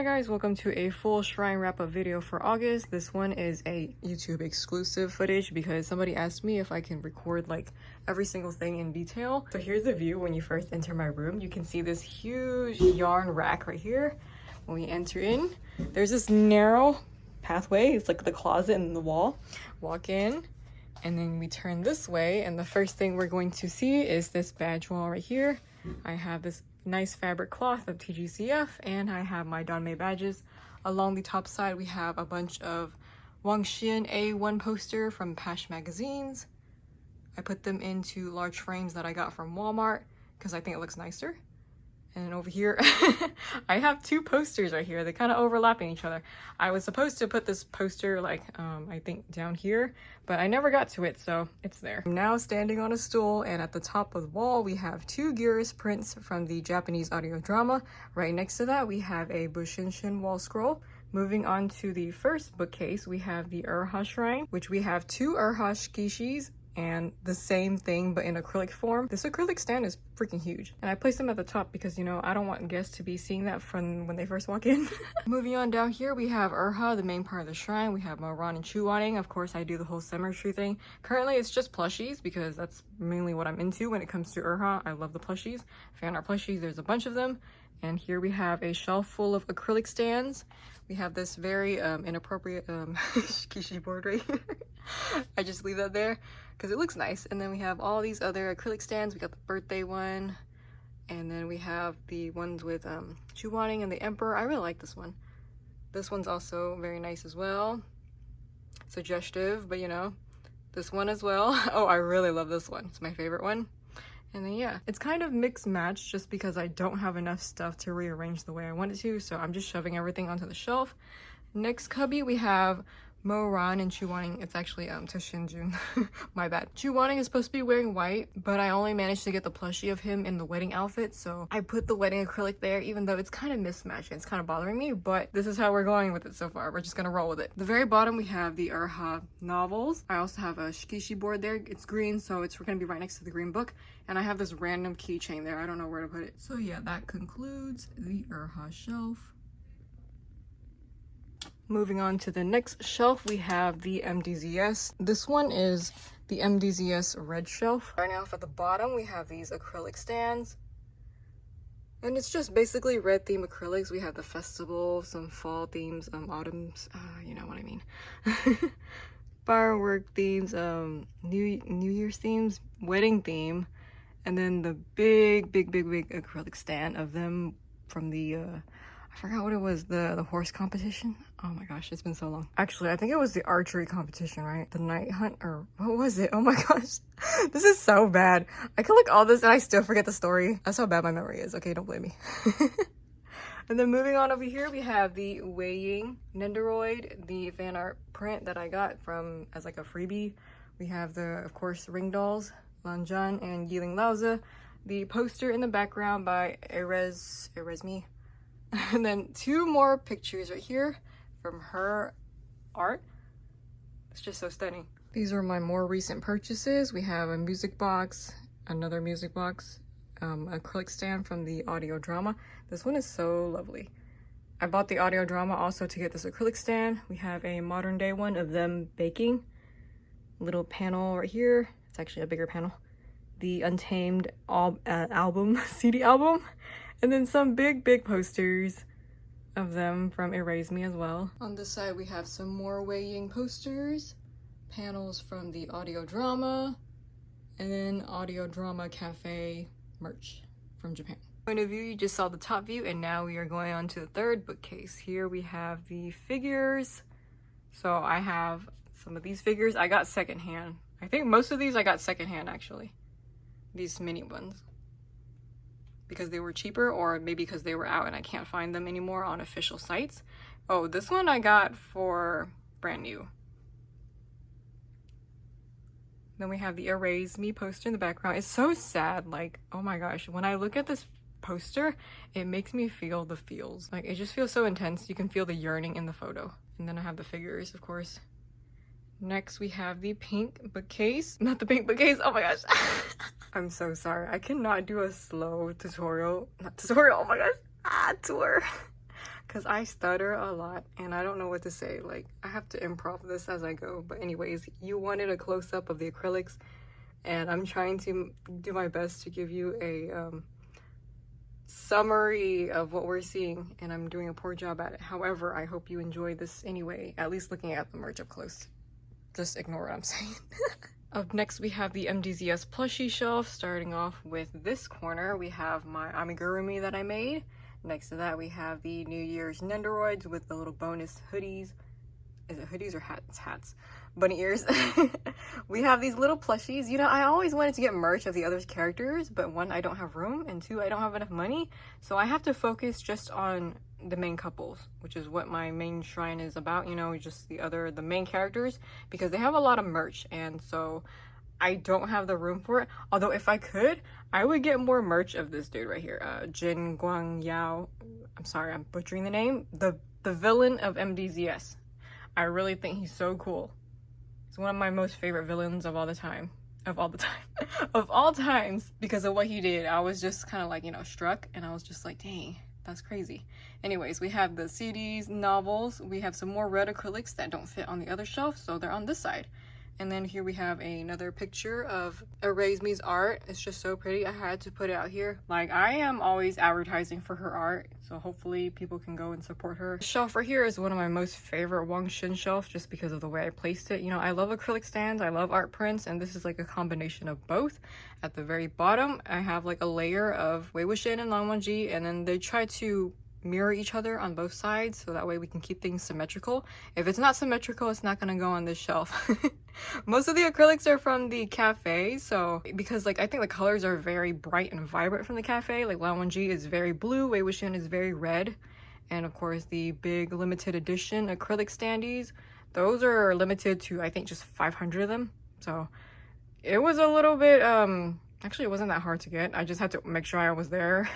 Hi guys, welcome to a full shrine wrap-up video for August. This one is a YouTube exclusive footage because somebody asked me if I can record like every single thing in detail. So here's the view when you first enter my room. You can see this huge yarn rack right here. When we enter in, there's this narrow pathway. It's like the closet in the wall. Walk in and then we turn this way and the first thing we're going to see is this badge wall right here. I have this nice fabric cloth of TGCF and I have my Donmei badges. Along the top side we have a bunch of Wangxian A1 poster from Pash magazines. I put them into large frames that I got from Walmart because I think it looks nicer. And then over here I have two posters right here. They kind of overlapping each other. I was supposed to put this poster like I think down here, but I never got to it, so it's there. I'm now standing on a stool and at the top of the wall we have two Gyrus prints from the Japanese audio drama. Right next to that we have a Bushinshin wall scroll. Moving on to the first bookcase, we have the Ide Shrine, which we have two Ide Shikishis and the same thing but in acrylic form. This acrylic stand is freaking huge and I placed them at the top because, you know, I don't want guests to be seeing that from when they first walk in. Moving on down here we have Ide, the main part of the shrine. We have Moran and Chuwaning. Of course I do the whole symmetry thing. Currently it's just plushies because that's mainly what I'm into when it comes to Ide. I love the plushies. Fan art plushies, there's a bunch of them. And here we have a shelf full of acrylic stands. We have this very inappropriate shikishi board right here. I just leave that there because it looks nice. And then we have all these other acrylic stands. We got the birthday one. And then we have the ones with Chuwaning and the Emperor. I really like this one. This one's also very nice as well. Suggestive, but you know, this one as well. Oh, I really love this one. It's my favorite one. And then yeah, it's kind of mixed match just because I don't have enough stuff to rearrange the way I want it to, so I'm just shoving everything onto the shelf. Next cubby we have Moran and Chuwaning. It's actually Toshinjun. My bad. Chuwaning is supposed to be wearing white, but I only managed to get the plushie of him in the wedding outfit, so I put the wedding acrylic there even though it's kind of mismatched and it's kind of bothering me, but this is how we're going with it so far. We're just gonna roll with it. The very bottom we have the Ide novels. I also have a shikishi board there. It's green, so it's gonna be right next to the green book. And I have this random keychain there. I don't know where to put it. So yeah, that concludes the Ide shelf. Moving on to the next shelf, we have the MDZS. This one is the MDZS red shelf. Right now at the bottom, we have these acrylic stands. And it's just basically red theme acrylics. We have the festival, some fall themes, autumns, you know what I mean. Firework themes, New Year's themes, wedding theme. And then the big acrylic stand of them from the I forgot what it was, the horse competition. Oh my gosh, it's been so long. Actually, I think it was the archery competition, right? The night hunt, or what was it? Oh my gosh, this is so bad. I can look all this and I still forget the story. That's how bad my memory is. Okay, don't blame me. And then moving on over here, we have the Wei Ying Nendoroid, the fan art print that I got from as like a freebie. We have the, of course, ring dolls, Lan Zhan and Yiling Laozi. The poster in the background by Erezmi. And then two more pictures right here from her art. It's just so stunning. These are my more recent purchases. We have a music box, another music box, acrylic stand from the audio drama. This one is so lovely. I bought the audio drama also to get this acrylic stand. We have a modern day one of them baking. Little panel right here. It's actually a bigger panel. The Untamed album, CD album. And then some big posters of them from Erase Me as well. On this side we have some more Wei Ying posters, panels from the audio drama, and then audio drama cafe merch from Japan. Point of view, you just saw the top view, and now we are going on to the third bookcase. Here we have the figures. So I have some of these figures I got secondhand. I think most of these I got secondhand actually. These mini ones. Because they were cheaper, or maybe because they were out and I can't find them anymore on official sites. Oh, this one I got for brand new. Then we have the Erase Me poster in the background. It's so sad, like, oh my gosh, when I look at this poster, it makes me feel the feels. Like, it just feels so intense. You can feel the yearning in the photo. And then I have the figures, of course. Next, we have the pink bookcase. Not the pink bookcase, oh my gosh. I'm so sorry. I cannot do a slow tutorial. Not tutorial, oh my gosh. Tour. because I stutter a lot and I don't know what to say. Like, I have to improv this as I go. But anyways, you wanted a close-up of the acrylics, and I'm trying to do my best to give you a summary of what we're seeing, and I'm doing a poor job at it. However, I hope you enjoy this anyway, at least looking at the merch up close. Just ignore what I'm saying. Up next, we have the MDZS plushie shelf. Starting off with this corner, we have my amigurumi that I made. Next to that, we have the New Year's Nendoroids with the little bonus hoodies. Is it hoodies or hats? It's hats. Bunny ears. We have these little plushies. You know, I always wanted to get merch of the other characters, but one, I don't have room, and two, I don't have enough money. So I have to focus just on the main couples, which is what my main shrine is about, you know, just the main characters, because they have a lot of merch, and so I don't have the room for it. Although if I could, I would get more merch of this dude right here, Jin Guang Yao. I'm sorry, I'm butchering the name. The villain of MDZS. I really think he's so cool. He's one of my most favorite villains of all the time. Of all times, because of what he did. I was just kind of like, you know, struck, and I was just like, dang, that's crazy. Anyways, we have the CDs, novels. We have some more red acrylics that don't fit on the other shelf, so they're on this side. And then here we have another picture of Erase Me's art. It's just so pretty. I had to put it out here. Like, I am always advertising for her art, so hopefully people can go and support her. This shelf right here is one of my most favorite Wang Shin shelves just because of the way I placed it. You know, I love acrylic stands, I love art prints, and this is like a combination of both. At the very bottom, I have like a layer of Wei Wuxian and Lan Wangji, and then they try to mirror each other on both sides, so that way we can keep things symmetrical. If it's not symmetrical, it's not gonna go on this shelf. Most of the acrylics are from the cafe, so because like I think the colors are very bright and vibrant from the cafe. Like Lan Wangji is very blue, Wei Wuxian is very red, and of course the big limited edition acrylic standees, those are limited to I think just 500 of them. So it was a little bit actually, it wasn't that hard to get. I just had to make sure I was there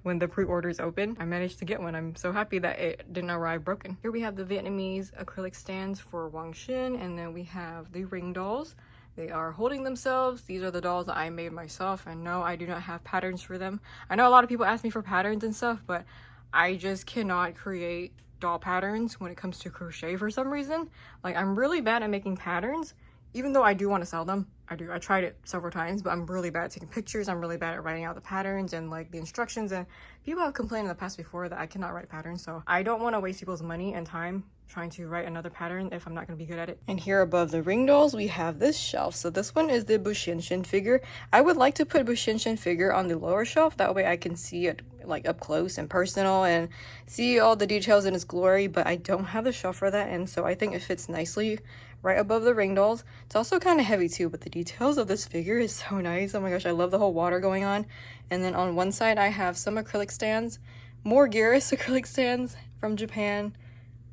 when the pre-orders opened. I managed to get one. I'm so happy that it didn't arrive broken. Here we have the Vietnamese acrylic stands for Wang Shin, and then we have the ring dolls. They are holding themselves. These are the dolls that I made myself, and no, I do not have patterns for them. I know a lot of people ask me for patterns and stuff, but I just cannot create doll patterns when it comes to crochet for some reason. Like, I'm really bad at making patterns, even though I do want to sell them. I tried it several times, but I'm really bad at taking pictures. I'm really bad at writing out the patterns and like the instructions, and people have complained in the past before that I cannot write patterns, so I don't want to waste people's money and time trying to write another pattern if I'm not going to be good at it. And here above the ring dolls, we have this shelf. So this one is the Bushinshin figure. I would like to put Bushinshin figure on the lower shelf, that way I can see it like up close and personal and see all the details in its glory, but I don't have the shelf for that, and so I think it fits nicely right above the ring dolls. It's also kind of heavy too, but the details of this figure is so nice. Oh my gosh, I love the whole water going on. And then on one side I have some acrylic stands, more Geras acrylic stands from Japan.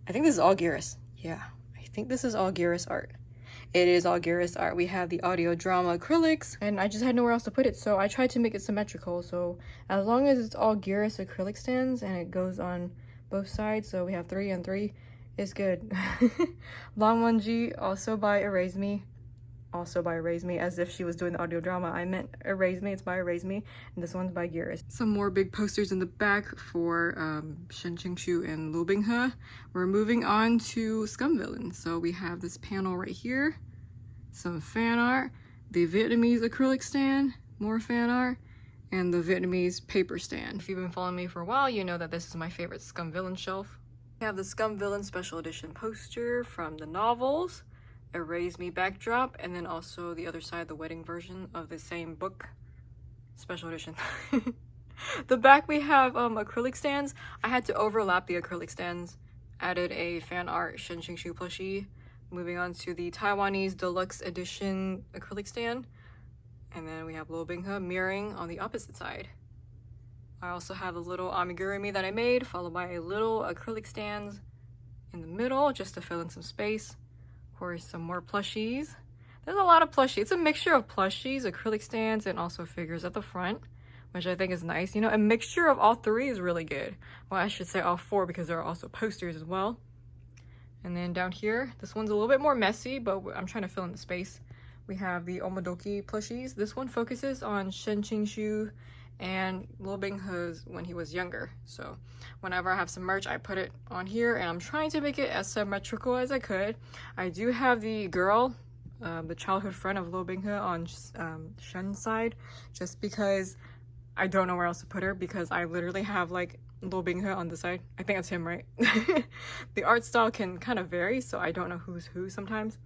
I think this is all Geras. Yeah, I think this is all Geras art. It is all Geras art. We have the audio drama acrylics, and I just had nowhere else to put it, so I tried to make it symmetrical. So as long as it's all Geras acrylic stands and it goes on both sides, so we have 3 and 3, it's good. Lan Wangji, also by Erase Me. Also by Erase Me, as if she was doing the audio drama. I meant Erase Me, it's by Erase Me, and this one's by Geras. Some more big posters in the back for Shen Qingshu and Lu Binghe. We're moving on to Scum Villain. So we have this panel right here, some fan art, the Vietnamese acrylic stand, more fan art, and the Vietnamese paper stand. If you've been following me for a while, you know that this is my favorite Scum Villain shelf. We have the Scum Villain special edition poster from the novels, Erase Me backdrop, and then also the other side, the wedding version of the same book, special edition. The back we have acrylic stands. I had to overlap the acrylic stands, added a fan art Shen Qingshu plushie. Moving on to the Taiwanese deluxe edition acrylic stand, and then we have Lu Binghe mirroring on the opposite side. I also have a little amigurumi that I made, followed by a little acrylic stands in the middle just to fill in some space. Of course, some more plushies. There's a lot of plushies. It's a mixture of plushies, acrylic stands, and also figures at the front, which I think is nice. You know, a mixture of all 3 is really good. Well, I should say all 4 because there are also posters as well. And then down here, this one's a little bit more messy, but I'm trying to fill in the space. We have the Omodoki plushies. This one focuses on Shen Qingshu and Lil Binghe's when he was younger. So whenever I have some merch, I put it on here, and I'm trying to make it as symmetrical as I could. I do have the girl, the childhood friend of Lil Binghe on Shen's side, just because I don't know where else to put her, because I literally have like Lil Binghe on the side. I think that's him, right? The art style can kind of vary, so I don't know who's who sometimes.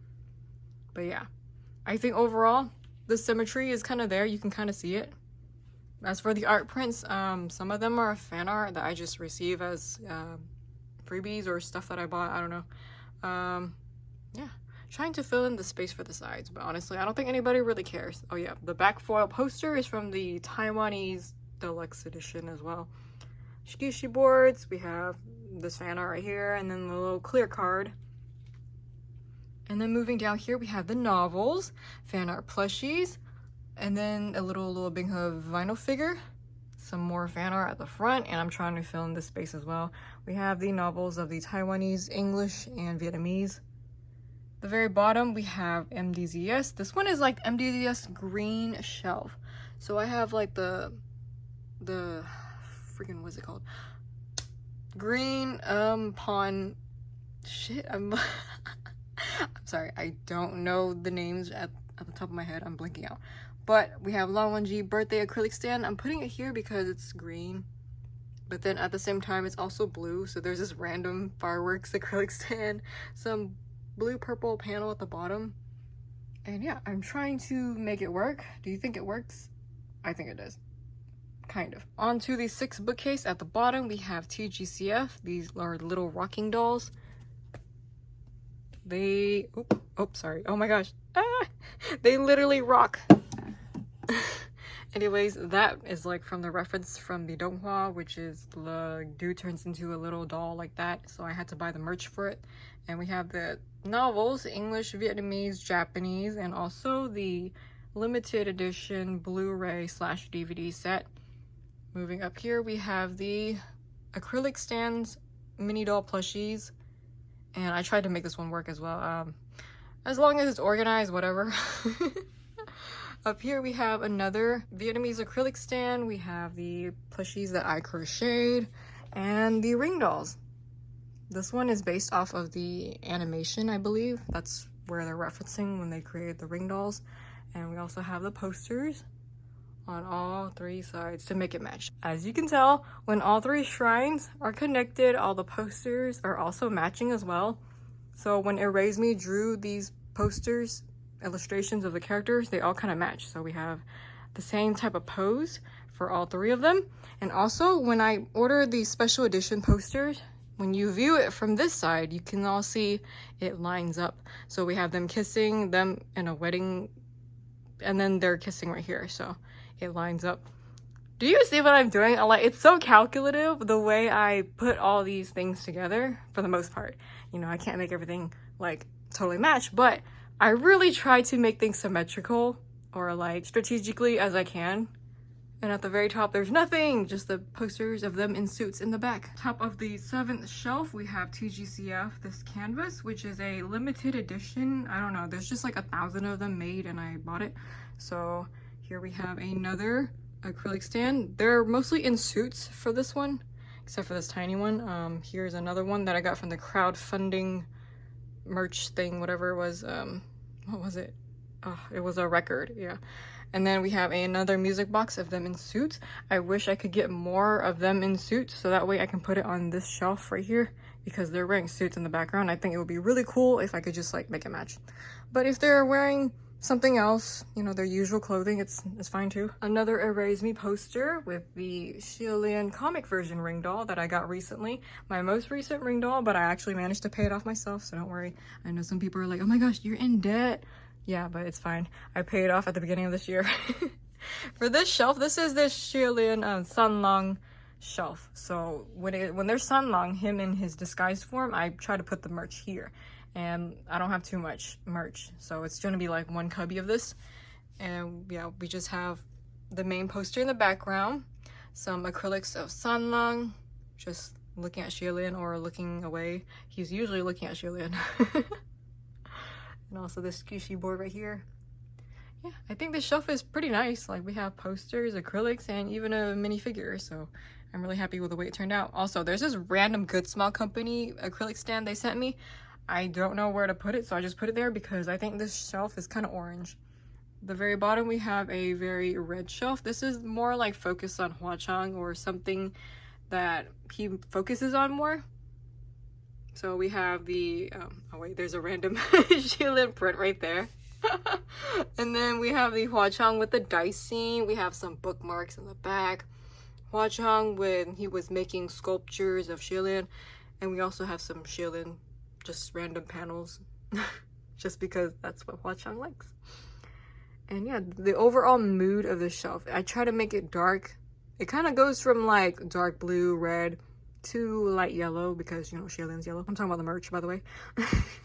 But yeah, I think overall the symmetry is kind of there. You can kind of see it. As for the art prints, some of them are fan art that I just receive as freebies or stuff that I bought. I don't know. Yeah, trying to fill in the space for the sides, but honestly, I don't think anybody really cares. Oh yeah, the back foil poster is from the Taiwanese deluxe edition as well. Shikishi boards, we have this fan art right here, and then the little clear card. And then moving down here, we have the novels, fan art plushies, and then a little Binghe vinyl figure, some more fan art at the front, and I'm trying to fill in this space as well. We have the novels of the Taiwanese, English, and Vietnamese. The very bottom, we have MDZS. This one is like MDZS green shelf. So I have like the freaking, what's it called? Green pawn shit. I'm sorry, I don't know the names at the top of my head. I'm blinking out. But we have Longwanji birthday acrylic stand. I'm putting it here because it's green, but then at the same time it's also blue. So there's this random fireworks acrylic stand, some blue purple panel at the bottom, and yeah, I'm trying to make it work. Do you think it works? I think it does. Kind of. On to the 6 bookcase. At the bottom we have TGCF. These are little rocking dolls. They sorry, oh my gosh, they literally rock. Anyways, that is like from the reference from the Donghua, which is the dude turns into a little doll like that, so I had to buy the merch for it. And we have the novels, English, Vietnamese, Japanese, and also the limited edition Blu-ray / DVD set. Moving up here, we have the acrylic stands, mini doll plushies, and I tried to make this one work as well. As long as it's organized, whatever. Up here we have another Vietnamese acrylic stand. We have the plushies that I crocheted and the ring dolls. This one is based off of the animation, I believe. That's where they're referencing when they created the ring dolls. And we also have the posters on all 3 sides to make it match. As you can tell, when all 3 shrines are connected, all the posters are also matching as well. So when Erase Me drew these posters, illustrations of the characters, they all kind of match. So we have the same type of pose for all 3 of them. And also when I ordered these special edition posters, when you view it from this side, you can all see it lines up. So we have them kissing, them in a wedding, and then they're kissing right here. So it lines up. Do you see what I'm doing? It's so calculative the way I put all these things together for the most part. You know, I can't make everything like totally match, but I really try to make things symmetrical or like strategically as I can. And at the very top, there's nothing, just the posters of them in suits in the back. Top of the 7th shelf, we have TGCF, this canvas, which is a limited edition. I don't know, there's just like 1,000 of them made and I bought it. So here we have another acrylic stand. They're mostly in suits for this one, except for this tiny one. Here's another one that I got from the crowdfunding merch thing, whatever it was. What was it? Oh, it was a record, yeah. And then we have another music box of them in suits. I wish I could get more of them in suits so that way I can put it on this shelf right here, because they're wearing suits in the background. I think it would be really cool if I could just like make it match. But if they're wearing something else, you know, their usual clothing, it's fine too. Another Erase Me poster with the Xiaolian comic version ring doll that I got recently. My most recent ring doll, but I actually managed to pay it off myself, so don't worry. I know some people are like, oh my gosh, you're in debt. Yeah, but it's fine. I paid it off at the beginning of this year. For this shelf, this is this Xiaolian Sanlang shelf. So when there's Sanlang, him in his disguised form, I try to put the merch here. And I don't have too much merch, so it's gonna be like one cubby of this. And yeah, we just have the main poster in the background, some acrylics of Sanlang, just looking at Xiaolian or looking away. He's usually looking at Xiaolian. And also this squishy board right here. yeah, I think this shelf is pretty nice. Like, we have posters, acrylics, and even a minifigure, so I'm really happy with the way it turned out. Also, there's this random Good Smile Company acrylic stand they sent me. I don't know where to put it, so I just put it there because I think this shelf is kind of orange. The very bottom, we have a very red shelf. This is more like focused on Hwa Chang or something that he focuses on more. So we have the, oh wait, there's a random Shilin print right there. And then we have the Hwa Chang with the dice scene. We have some bookmarks in the back. Hwa Chang when he was making sculptures of Shilin. And we also have some Shilin, just random panels. Just because that's what Hwa Chang likes. And yeah, the overall mood of the shelf, I try to make it dark. It kind of goes from like dark blue, red, to light yellow because, you know, Shaylin's yellow. I'm talking about the merch, by the way.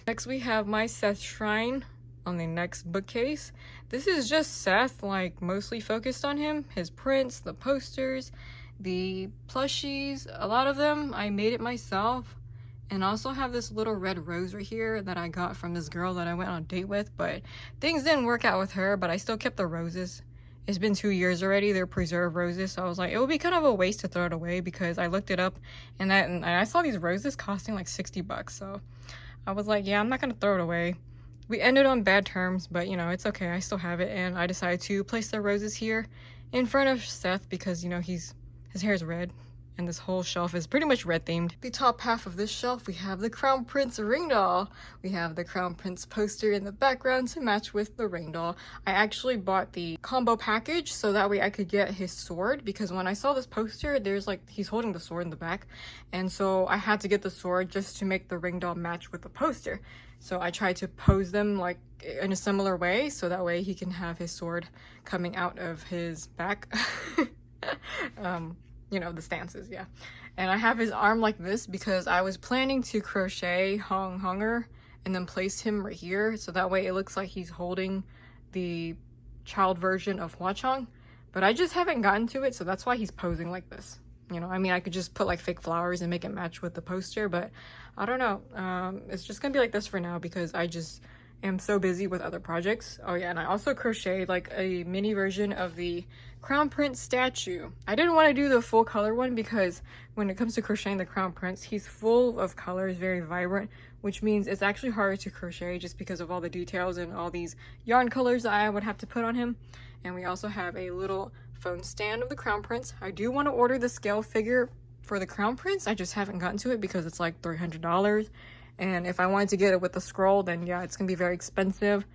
Next, we have my Seth Shrine on the next bookcase. This is just Seth, like mostly focused on him, his prints, the posters, the plushies, a lot of them. I made it myself. And I also have this little red rose right here that I got from this girl that I went on a date with, but things didn't work out with her, but I still kept the roses. It's been 2 years already. They're preserved roses, so I was like, it would be kind of a waste to throw it away because I looked it up and I saw these roses costing like 60 bucks. So I was like, yeah, I'm not gonna throw it away. We ended on bad terms, but you know, it's okay. I still have it, and I decided to place the roses here in front of Seth because, you know, his hair is red. And this whole shelf is pretty much red themed. The top half of this shelf, we have the Crown Prince ring doll. We have the Crown Prince poster in the background to match with the ring doll. I actually bought the combo package so that way I could get his sword, because when I saw this poster, there's like, he's holding the sword in the back. And so I had to get the sword just to make the ring doll match with the poster. So I tried to pose them like in a similar way so that way he can have his sword coming out of his back. You know, the stances, yeah. And I have his arm like this because I was planning to crochet Hunger and then place him right here so that way it looks like he's holding the child version of Hwa Chang, but I just haven't gotten to it, so that's why he's posing like this. You know, I mean, I could just put like fake flowers and make it match with the poster, but I don't know. It's just gonna be like this for now because I just am so busy with other projects. Oh yeah, and I also crocheted like a mini version of the Crown Prince statue. I didn't want to do the full color one because when it comes to crocheting the Crown Prince, he's full of colors, very vibrant, which means it's actually harder to crochet just because of all the details and all these yarn colors that I would have to put on him. And we also have a little phone stand of the Crown Prince. I do want to order the scale figure for the Crown Prince. I just haven't gotten to it because it's like $300. And if I wanted to get it with the scroll, then yeah, it's gonna be very expensive.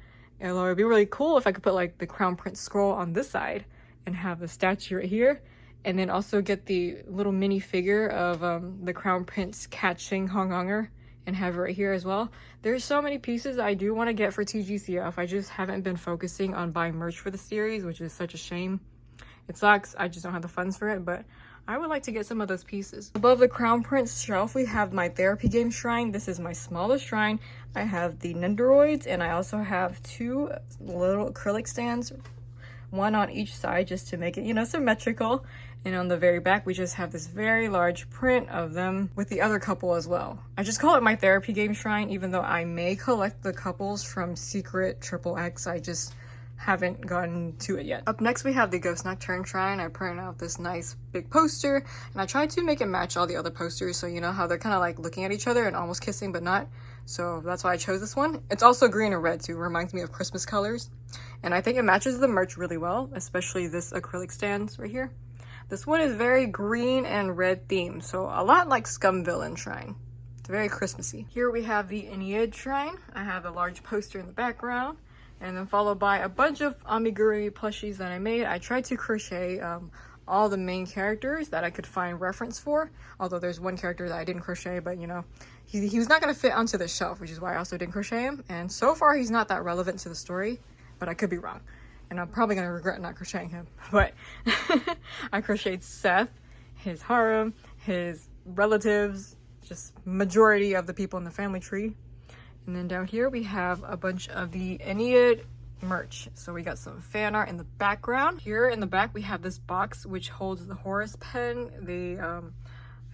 Although it'd be really cool if I could put like the Crown Prince scroll on this side and have the statue right here, and then also get the little mini figure of the Crown Prince catching Hunger and have it right here as well. There's so many pieces I do want to get for TGCF. I just haven't been focusing on buying merch for the series, which is such a shame. It sucks, I just don't have the funds for it, but I would like to get some of those pieces. Above the Crown Prince shelf, we have my therapy game shrine. This is my smallest shrine. I have the Nendoroids, and I also have 2 little acrylic stands, one on each side just to make it, you know, symmetrical. And on the very back, we just have this very large print of them with the other couple as well. I just call it my therapy game shrine, even though I may collect the couples from Secret XXX. I just haven't gotten to it yet. Up next, we have the Ghost Nocturne shrine. I printed out this nice big poster, and I tried to make it match all the other posters, so you know how they're kind of like looking at each other and almost kissing, but not. So that's why I chose this one. It's also green and red too, reminds me of Christmas colors. And I think it matches the merch really well, especially this acrylic stands right here. This one is very green and red themed, so a lot like Scum Villain Shrine. It's very Christmassy. Here we have the Ide Shrine. I have a large poster in the background, and then followed by a bunch of amigurumi plushies that I made. I tried to crochet all the main characters that I could find reference for, although there's one character that I didn't crochet, but you know, he was not going to fit onto the shelf, which is why I also didn't crochet him. And so far he's not that relevant to the story, but I could be wrong, and I'm probably going to regret not crocheting him. But I crocheted Seth, his harem, his relatives, just majority of the people in the family tree. And then down here we have a bunch of the Ennead merch. So we got some fan art in the background. Here in the back we have this box which holds the Horus pen, the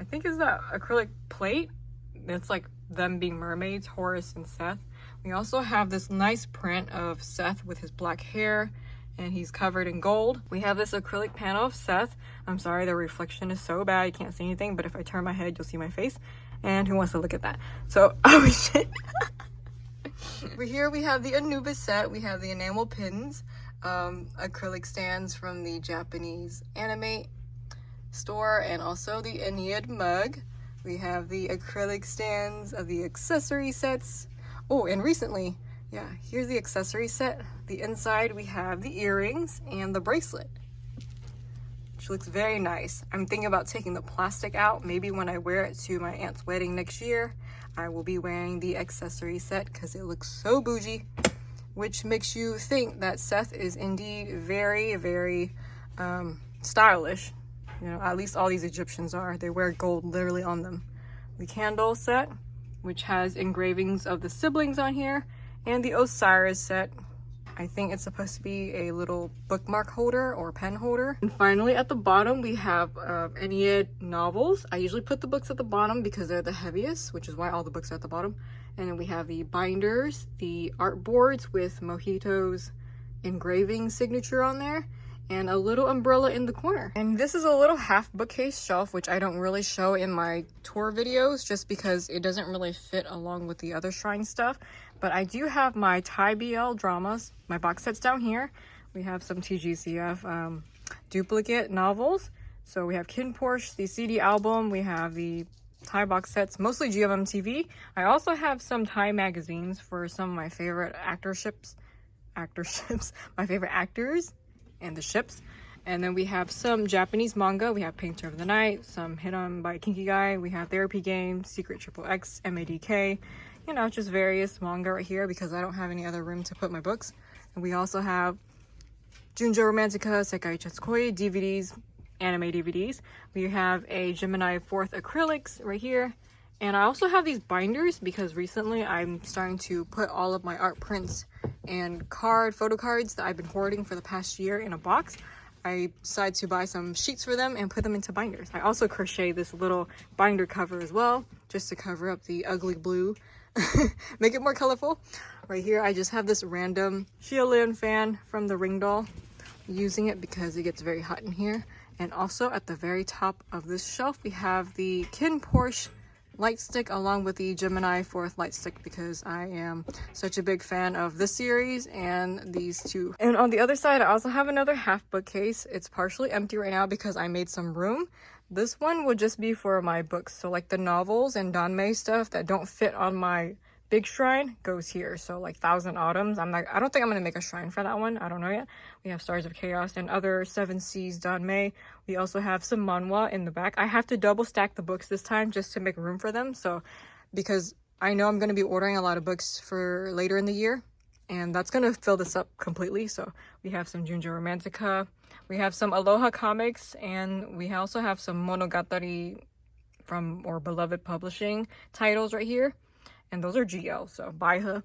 I think is that acrylic plate. It's like them being mermaids, Horus and Seth, We also have this nice print of Seth with his black hair, and he's covered in gold. We have this acrylic panel of Seth. I'm sorry, the reflection is so bad, you can't see anything, but if I turn my head, you'll see my face. And who wants to look at that? So, oh shit. Over here we have the Anubis set. We have the enamel pins, acrylic stands from the Japanese anime store, and also the Ide mug. We have the acrylic stands of the accessory sets. Oh, and recently, yeah, here's the accessory set. The inside we have the earrings and the bracelet, which looks very nice. I'm thinking about taking the plastic out. Maybe when I wear it to my aunt's wedding next year, I will be wearing the accessory set because it looks so bougie, which makes you think that Seth is indeed very, very stylish. You know, at least all these Egyptians are. They wear gold literally on them. The candle set, which has engravings of the siblings on here, and the Osiris set. I think it's supposed to be a little bookmark holder or pen holder. And finally at the bottom we have Ide novels. I usually put the books at the bottom because they're the heaviest, which is why all the books are at the bottom. And then we have the binders, the art boards with Mojito's engraving signature on there, and a little umbrella in the corner. And this is a little half bookcase shelf, which I don't really show in my tour videos just because it doesn't really fit along with the other shrine stuff. But I do have my Thai BL dramas, my box sets down here. We have some TGCF duplicate novels. So we have Kin Porsche, the CD album, we have the Thai box sets, mostly GMM TV. I also have some Thai magazines for some of my favorite my favorite actors and the ships. And then we have some Japanese manga. We have Painter of the Night, some Hit On by Kinky Guy. We have Therapy Game, Secret Triple X, MADK. You know, just various manga right here because I don't have any other room to put my books. And we also have Junjo Romantica, Sekai Chatsukai DVDs, anime DVDs. We have a Gemini 4th acrylics right here. And I also have these binders because recently I'm starting to put all of my art prints and photo cards that I've been hoarding for the past year in a box. I decided to buy some sheets for them and put them into binders. I also crochet this little binder cover as well, just to cover up the ugly blue, make it more colorful. Right here, I just have this random Xiaolin fan from the Ring Doll, using it because it gets very hot in here. And also at the very top of this shelf, we have the Kin Porsche light stick along with the Gemini 4th light stick because I am such a big fan of this series and these two. And on the other side, I also have another half bookcase. It's partially empty right now because I made some room. This one would just be for my books. So like the novels and Danmei stuff that don't fit on my big shrine goes here. So like Thousand Autumns, I don't think I'm gonna make a shrine for that one. I don't know yet. We have Stars of Chaos and other 7 Seas Danmei. We also have some manhwa in the back. I have to double stack the books this time just to make room for them. So because I know I'm gonna be ordering a lot of books for later in the year, and that's gonna fill this up completely. So we have some Junjo Romantica, we have some Aloha comics, and we also have some Monogatari from or Beloved Publishing titles right here. And those are GL, so Baiha.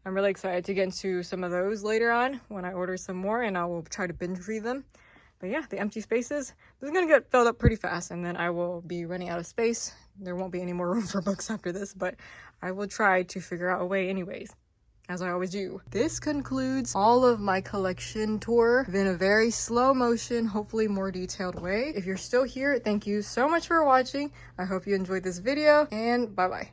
I'm really excited to get into some of those later on when I order some more, and I will try to binge read them. But yeah, the empty spaces, this is gonna get filled up pretty fast, and then I will be running out of space. There won't be any more room for books after this, but I will try to figure out a way anyways, as I always do. This concludes all of my collection tour in a very slow motion, hopefully more detailed way. If you're still here, thank you so much for watching. I hope you enjoyed this video, and bye-bye.